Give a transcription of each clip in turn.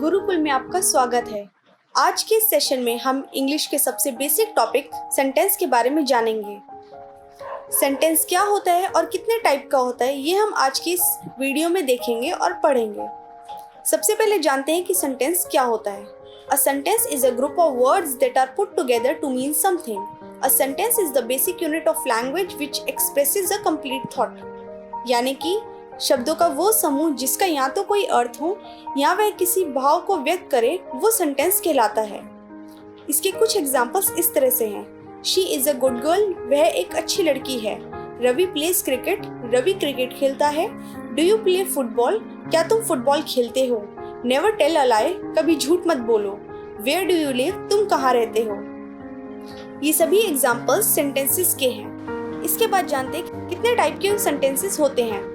गुरुकुल में आपका स्वागत है। आज के सेशन में हम इंग्लिश के सबसे बेसिक टॉपिक सेंटेंस के बारे में जानेंगे। सेंटेंस क्या होता है और कितने टाइप का होता है ये हम आज की इस वीडियो में देखेंगे और पढ़ेंगे। सबसे पहले जानते हैं कि सेंटेंस क्या होता है। A sentence is a group of words that are put together to mean something. A sentence is the basic unit of language which expresses a complete thought. यानी कि शब्दों का वो समूह जिसका या तो कोई अर्थ हो या वह किसी भाव को व्यक्त करे, वो सेंटेंस कहलाता है। इसके कुछ एग्जाम्पल्स इस तरह से हैं। She is a good girl, वह एक अच्छी लड़की है। Ravi plays cricket, Ravi cricket खेलता है। डू यू प्ले फुटबॉल, क्या तुम फुटबॉल खेलते हो। नेवर टेल अ लाई, कभी झूठ मत बोलो। वेयर डू यू लिव, तुम कहाँ रहते हो। ये सभी एग्जाम्पल्स सेंटेंसेस के हैं। इसके बाद जानते हैं कितने टाइप के सेंटेंसेस होते हैं।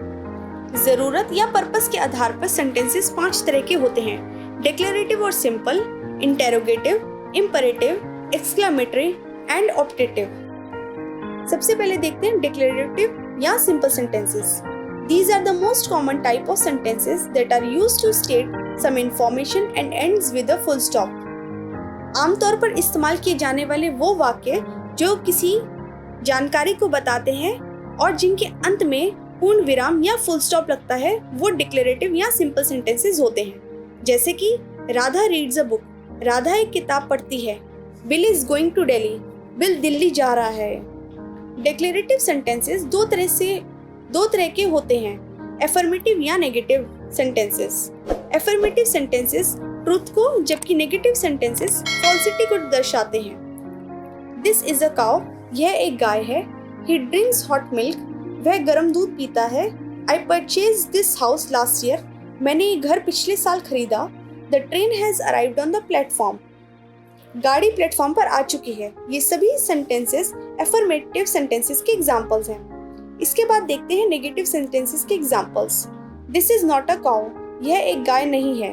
जरूरत या पर्पस के आधार पर सेंटेंसेस 5 तरह के होते हैं। डिक्लेरेटिव और simple, interrogative, imperative, exclamatory and optative. सबसे पहले देखते हैं डिक्लेरेटिव या simple sentences. These are the most common type of sentences that are used to state some information and ends with a full stop. आमतौर पर इस्तेमाल किए जाने वाले वो वाक्य जो किसी जानकारी को बताते हैं और जिनके अंत में पूर्ण विराम या फुल स्टॉप लगता है, वो डिक्लेरेटिव या सिंपल सेंटेंसेस होते हैं। जैसे कि Radha reads a book, Radha एक किताब पढ़ती है। Bill is going to Delhi, Bill Delhi जा रहा है। डिक्लेरेटिव सेंटेंसेस दो तरह के होते हैं, एफर्मेटिव या negative sentences. Affirmative sentences truth को, जबकि नेगेटिव सेंटेंसेस फॉल्सिटी को दर्शाते हैं। दिस इज अ काउ, यह एक गाय है। ही ड्रिंक्स हॉट मिल्क, वह गर्म दूध पीता है। I purchase this house last year, मैंने ये घर पिछले साल खरीदा। The train has arrived on the platform, गाड़ी प्लेटफॉर्म पर आ चुकी है। ये सभी सेंटेंसेस एफर्मेटिव सेंटेंसेस के एग्जांपल्स हैं। इसके बाद देखते हैं नेगेटिव सेंटेंसेस के examples. This is not a cow, यह एक गाय नहीं है।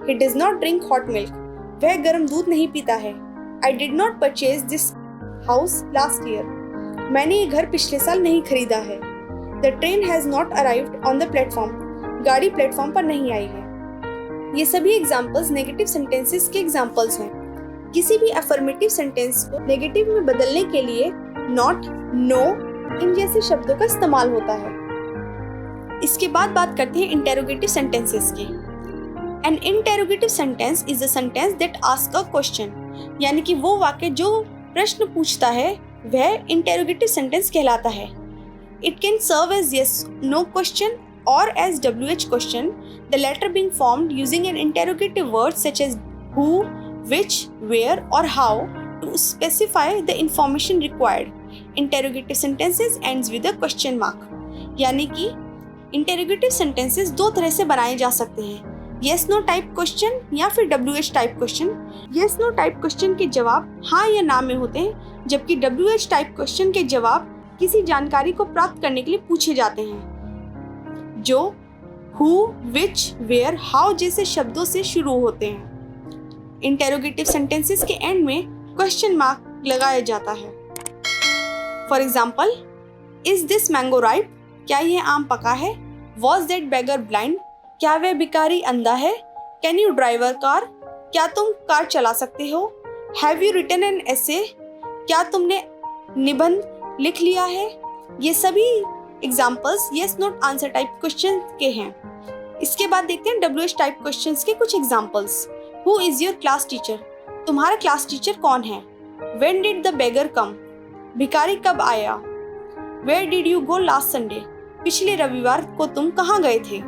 He does not drink hot milk, वह गर्म दूध नहीं पीता है। I did not purchase this house last year, मैंने ये घर पिछले साल नहीं खरीदा है। The train has not arrived on the platform, गाड़ी प्लेटफॉर्म पर नहीं आई है। ये सभी एग्जांपल्स नेगेटिव सेंटेंसेस के एग्जांपल्स हैं। किसी भी अफर्मेटिव सेंटेंस को नेगेटिव में बदलने के लिए नॉट, नो इन जैसे शब्दों का इस्तेमाल होता है। इसके बाद बात करते हैं इंटेरोगेटिव सेंटेंसेस की। N interrogative sentence is a sentence that ask a question, यानी कि वो वाक्य जो प्रश्न पूछता है वह इंटेरोगेटिव सेंटेंस कहलाता है। It can serve as yes, no question or as WH question, the latter being formed using an interrogative word such as who, which, where or how to specify the information required. Interrogative sentences ends with a question mark. यानी कि interrogative sentences दो तरह से बनाए जा सकते हैं, yes no type question या फिर WH type question. yes no type question के जवाब हाँ या ना में होते हैं, जबकि WH टाइप क्वेश्चन के जवाब किसी जानकारी को प्राप्त करने के लिए पूछे जाते हैं, जो who, which, where, how जैसे शब्दों से शुरू होते हैं। इंटेरोगेटिव सेंटेंसेस के एंड में क्वेश्चन मार्क लगाया जाता है। For example, is this mango ripe, क्या यह आम पका है। वॉज दैट बेगर ब्लाइंड, क्या वह भिखारी अंधा है। Can you drive a car, क्या तुम कार चला सकते हो। Have you written an essay, क्या तुमने निबंध लिख लिया है। ये सभी examples yes no answer type question के हैं। इसके बाद देखते हैं WH टाइप क्वेश्चंस के कुछ examples. Who is your class teacher, तुम्हारा क्लास टीचर कौन है। When did the beggar come, भिखारी कब आया। Where did you go last Sunday, पिछले रविवार को तुम कहाँ गए थे।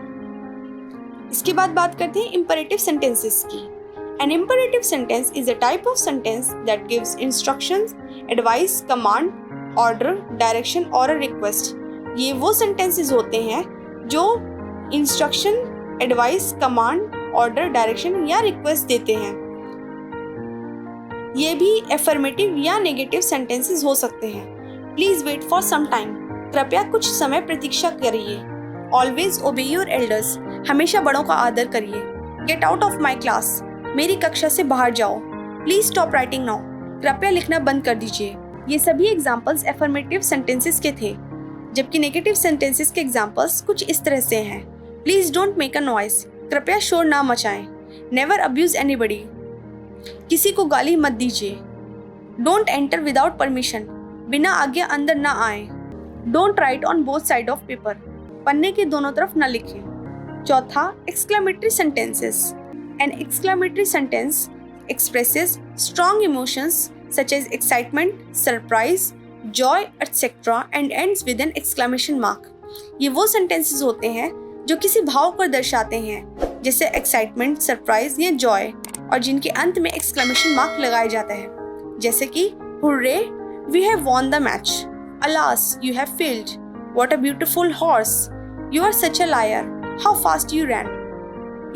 इसके बाद बात करते हैं इंपरेटिव सेंटेंसेस की। An imperative sentence is a type of sentence that gives instructions, advice, command, order, direction or a request. ये वो sentences होते हैं जो instruction, advice, command, order, direction या request देते हैं। ये भी affirmative या negative sentences हो सकते हैं। Please wait for some time. कृपया कुछ समय प्रतीक्षा करिए। Always obey your elders. हमेशा बड़ों का आदर करिए। Get out of my class. मेरी कक्षा से बाहर जाओ। प्लीज स्टॉप राइटिंग नाउ, कृपया लिखना बंद कर दीजिए। ये सभी एग्जाम्पल्स एफर्मेटिव सेंटेंसेस के थे, जबकि नेगेटिव सेंटेंसेस के एग्जाम्पल्स कुछ इस तरह से हैं। Please don't make a noise, कृपया शोर ना मचाएं। नेवर अब्यूज एनीबडी, किसी को गाली मत दीजिए। डोंट एंटर विदाउट परमिशन, बिना आज्ञा अंदर ना आए। Don't write on both side of paper, पन्ने के दोनों तरफ न लिखें। चौथा, exclamatory sentences. An exclamatory sentence expresses strong emotions such as excitement, surprise, joy, etc. and ends with an exclamation mark. ये वो sentences होते हैं जो किसी भाव को दर्शाते हैं, जैसे excitement, surprise या joy, और जिनके अंत में exclamation mark लगाया जाता है, जैसे कि hooray, we have won the match. Alas, you have failed. What a beautiful horse. You are such a liar. How fast you ran.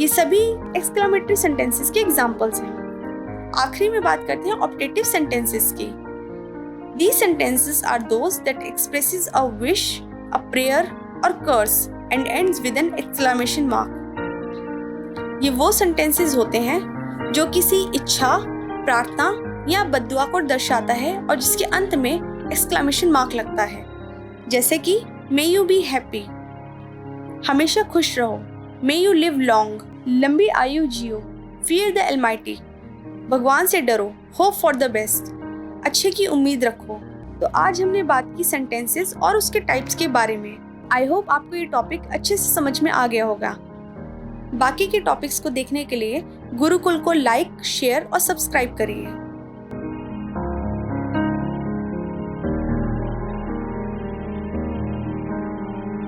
ये सभी exclamatory sentences के examples हैं। आखिरी में बात करते हैं ऑप्टेटिव सेंटेंसेस की। These sentences are those that expresses a wish, a prayer or curse and ends with an exclamation mark. ये वो sentences होते हैं जो किसी इच्छा, प्रार्थना या बद्दुआ को दर्शाता है और जिसके अंत में exclamation mark लगता है, जैसे कि May you be happy, हमेशा खुश रहो। May you live long, लंबी आयु जियो। Fear the Almighty, भगवान से डरो। होप फॉर द बेस्ट, अच्छे की उम्मीद रखो। तो आज हमने बात की सेंटेंसेस और उसके टाइप्स के बारे में। आई होप आपको ये टॉपिक अच्छे से समझ में आ गया होगा। बाकी के टॉपिक्स को देखने के लिए गुरुकुल को लाइक, शेयर और सब्सक्राइब करिए।